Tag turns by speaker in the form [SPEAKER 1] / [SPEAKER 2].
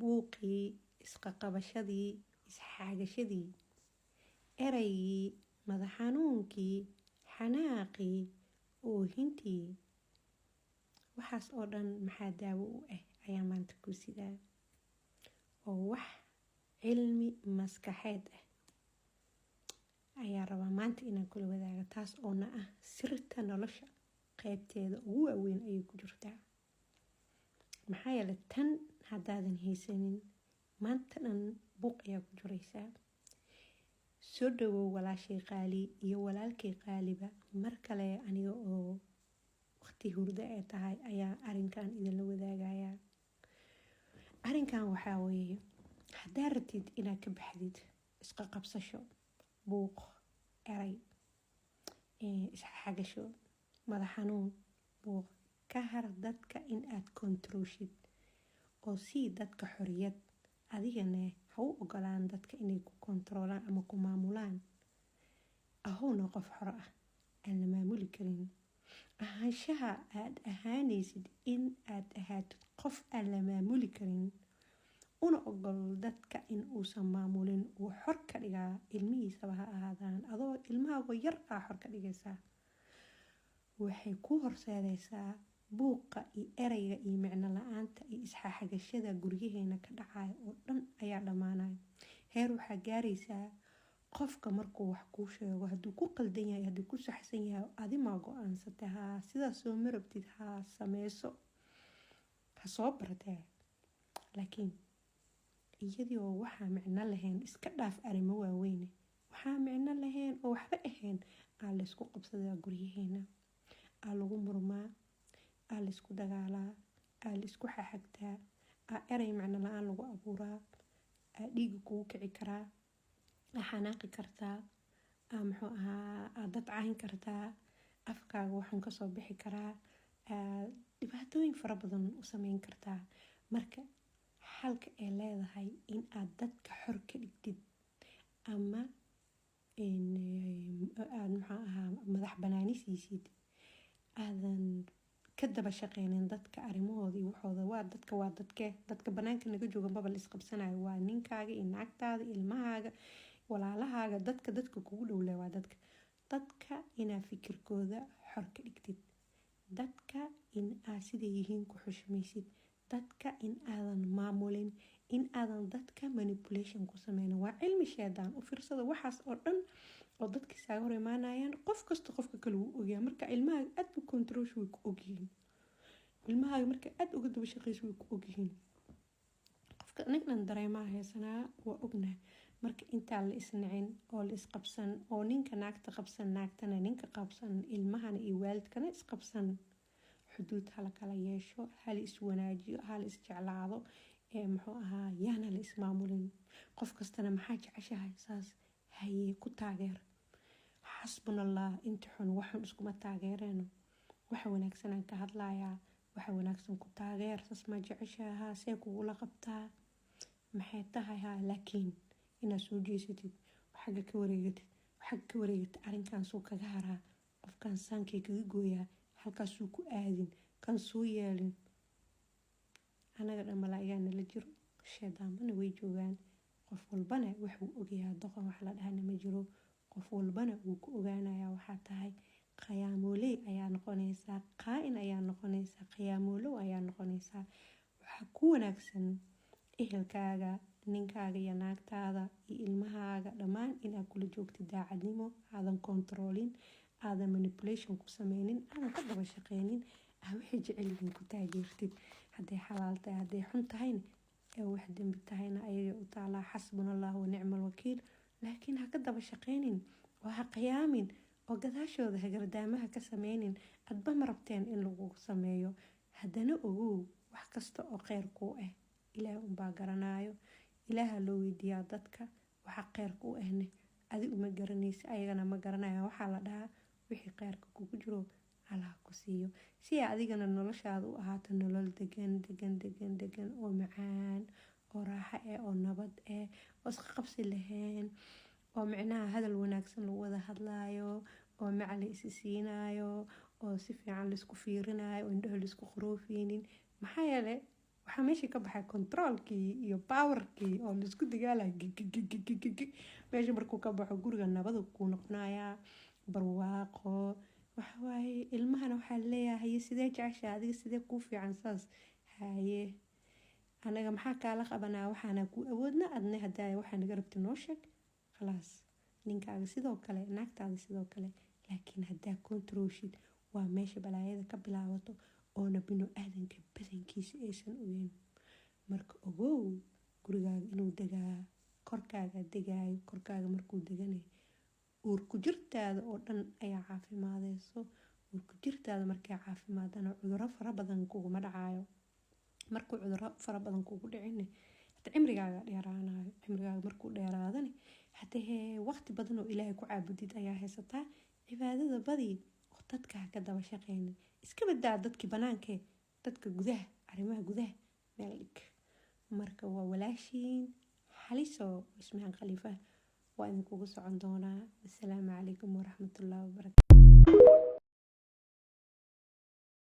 [SPEAKER 1] buuqii, isqaqabashadii, isxaagashadii, eraygii, madax xanuunkii, xanaaqii, oohintii, waxaas oo dhan maxaa daawo u ah ayaa maanta ku sidaa oo wax cilmi maskaxeed ah ayaa rabaa maanta inaan kula wadaaga, taas oona ah sirta nolosha qaybteeda ugu waaweyn ayay ku jirtaa. maxaa yeelay tan haddaadan haysanin maanta dhan buuq ayaa ku jiraysaa. soo dhawow walaashay qaali iyo walaalkay qaaliba mar kale, aniga oo waqti hurdo ee tahay ayaa arrinkan idinla wadaagayaa. arrinkan waxaa weeye, haddaa rabtid inaad ka baxdid isqa qabsasho, buuq, eray, isxagasho, madax xanuun, buuq, ka har dadka in aad kontrooshid oo sii dadka xoriyad, adigana ha u ogolaan dadka inay ku kontroolaan ama ku maamulaan. ahowna qof xor ah aan la maamuli karin. ahaanshaha aad ahaanaysid in aad ahaatid qof aan la maamuli karin, una ogol dadka in uusan maamulin, uu xor ka dhigaa ilmihiisaba ha ahaadaan. adoo ilmahaago yar aa xor ka dhigaysaa, waxay ku horseedaysaa buuqa iyo erayga iyo micno la-aanta iyo isxaxagashada guryaheena ka dhacaya oo dhan ayaa dhammaanaya. heer waxaa gaaraysaa qofka markuu wax kuu sheego, hadduu ku qaldan yahay, hadduu ku saxsan yahay, adimaa go-aansatay, haa sidaas soo ma rabtid, haa sameyso, ha soo bartee. laakiin iyadii oo waxaa micno lahayn, iska dhaaf arrimo waaweyne, waxaa micno lahayn oo waxba ahayn aa laysku qabsadaa guryaheena, aa lagu murmaa, aa laysku dagaalaa, aa laysku xaxagtaa, aa eray micno la-aan lagu abuuraa, aa dhiiga kugu kici karaa, aa xanaaqi kartaa, aa dad cayn kartaa, afkaaga waxaan kasoo bixi karaa, dhibaatooyin fara badan u sameyn kartaa. marka xalka ay leedahay in aad dadka xor ka dhigtid ama madax banaani siisid, aadan ka daba shaqeynin dadka arrimahooda iyo waxooda. waa dadka banaanka naga jooga maba la isqabsanayo, waa ninkaaga iyo naagtaada, ilmahaaga, walaalahaaga, dadka kugu dhowle waa dadka inaa fikirkooda xor ka dhigtid, dadka in aad siday yihiin ku xushmaysid, dadka in aadan maamulin, in aadan dadka manipulation ku sameynin. waa cilmi sheedaan, u fiirsada waxaas oo dhan oo dadka isaaga hor imaanayaan. qof kasta qofka kale wuu ogyahay. marka ilmahaaga aad u kontroosh way ku ogyihiin, ilmahaaga marka aad uga daba shaqeyso way ku ogyihiin. qofka ninkan dareemaha haysanaa waa ognahay. marka intaa la isnicin oo la isqabsan, oo ninka naagta qabsan, naagtana ninka qabsan, ilmahana iyo waalidkana isqabsan, xuduud hala kala yeesho, hala iswanaajiyo, hala isjeclaado, yaana la ismaamulin. qof kastana maxaa jeceshahay saas hayee ku taageer. xasbunallah, inta xun waxun iskuma taageereeno, waxa wanaagsanaan ka hadlayaa, waxa wanaagsan ku taageer. saas maa jeceshahay, haa see kugula qabtaa, maxay tahay, haa. laakiin inaad soo jeesatid, xagga ka wareegatid, arrinkan suu kaga haraa, qofkan saankay kaga gooyaa, halkaasuu ku aadin, kan soo yeelin. anaga dhan malaa'igaa nala jiro, sheedaamana way joogaan. qof walbana waxuu ogyahaa, doqon wax la dhahana ma jiro. qof walbana wuu ku ogaanayaa waxaa tahay. khayaamooley ayaa noqonaysaa, qaa-in ayaa noqonaysaa, khayaamoolow ayaa noqonaysaa. waxaa ku wanaagsan ehelkaaga, ninkaaga iyo naagtaada iyo ilmahaaga dhammaan inaad kula joogtid daacadnimo, aadan kontroolin, aadan manipulation ku sameynin, aadan ka daba shaqeynin, waxay jecel yihiin ku taageertid. hadday xalaal tahay, hadday xun tahayna, ee wax dembi tahayna ayagay u taalaa. xasbunallah wa nicmal wakiil. laakiin ha ka daba shaqeynin oo ha qiyaamin oo gadaashooda hagardaamaha ka sameynin. adba ma rabteen in lagu sameeyo. haddana ogow, wax kasta oo kheyr kuu ah ilaah unbaa garanaayo. ilaaha loo weydiiyaa dadka waxa kheyrka u ahne, adi uma garanaysa, ayagana ma garanaya. waxaa la dhahaa wixii kheyrka kugu jiro Allah ku siiyo, si adigana noloshaada u ahaato nolol degan oo macaan, oo raaxo oo nabad oo isqa qabsi lahayn, oo micnaha hadal wanaagsan lagu wada hadlaayo, oo macli isi siinayo, oo si fiican la isku fiirinayo, oo indhaha la isku quroofeynin. maxaa yeelay waxaa meesha ka baxay controolkii iyo powerkii oo laisku dagaalaya meesha markuu ka baxo guriga nabadu kuu noqonayaa barwaaqo waxawaaye ilmahana waxaa leeyahay sidee jecesha adiga sidee kuu fiican saas haye anaga maxaa kaala qabanaa waxaana ku awoodna adna hadaa waxaa naga rabti noo sheeg khalaas ninkaaga sidoo kale naagtaada sidoo kale laakiin hadaa controlshid waa meesha balaayada ka bilaabato oona binu aadanka badankiisa aysan ogeyn marka ogow gurigaaga inuu degaa korkaaga degaayo korkaaga markuu deganayo uurku jirtaada oo dhan ayaa caafimaadeyso uurku jirtaada markay caafimaadana cuduro fara badan kuguma dhacayo markuu cuduro fara badan kugu dhicin hada cimrigaaga dheeraanayo cimrigaaga markuu dheeraadana hadee waqti badan oo ilaahay ku caabudid ayaa haysataa cibaadada badii oo dadka ka daba shaqeynin iska badaa dadkii banaanka dadka gudaha arrimaha gudaha meel dhig marka waa walaashiin xaliso ismahan khaliifa waa idinkugu socon doonaa. Assalaamu calaykum waraxmatullaahi wabarakaatu.